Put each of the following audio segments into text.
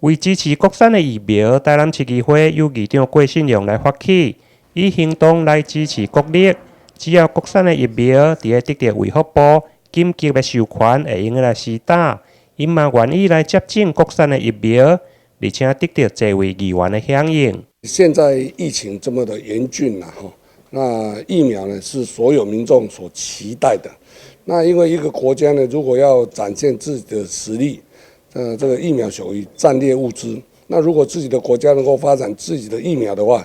为支持国产的疫苗，台南市议会由议长郭信良来发起，以行动来支持国力。只要国产的疫苗伫个得到卫福部紧急的授权，会用来施打，因嘛愿意来接种国产的疫苗，而且得到侪位议员的响应。现在疫情这么的严峻那疫苗呢是所有民众所期待的。那因为一个国家呢，如果要展现自己的实力，这个疫苗属于战略物资。那如果自己的国家能够发展自己的疫苗的话，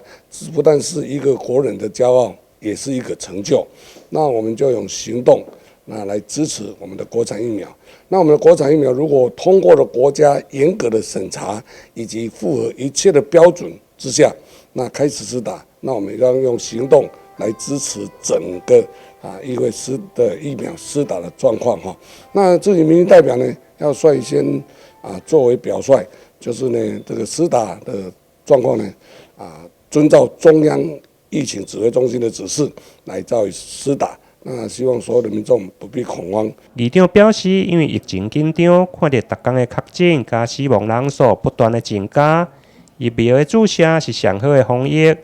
不但是一个国人的骄傲，也是一个成就。那我们就用行动来支持我们的国产疫苗。那我们的国产疫苗如果通过了国家严格的审查以及符合一切的标准之下，那开始施打，那我们要用行动来支持整个议会的疫苗施打的状况那自己民意代表呢，要率先作为表率，就是呢这个施打的状况呢遵照中央疫情指挥中心的指示来照施打。那希望所有的民众不必恐慌。议长表示，因为疫情紧张，看到逐天的确诊加死亡人数不断的增加，疫苗的注射是上好的防疫。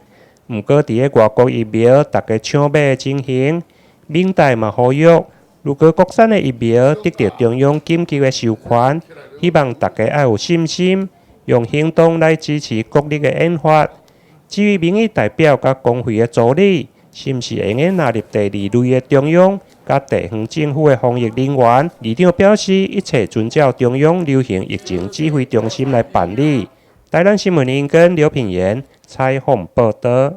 不过，伫个外国疫苗大家抢买的情形，民代嘛呼吁，如果国产的疫苗得到中央紧急的授权，希望大家要有信心，用行动来支持国力的研发。至于民意代表甲工会的助理，是毋是会用纳入第二类的中央甲地方政府的防疫人员？议长表示，一切遵照中央流行疫情指挥中心来办理。台南新闻林跟刘品言采访报道。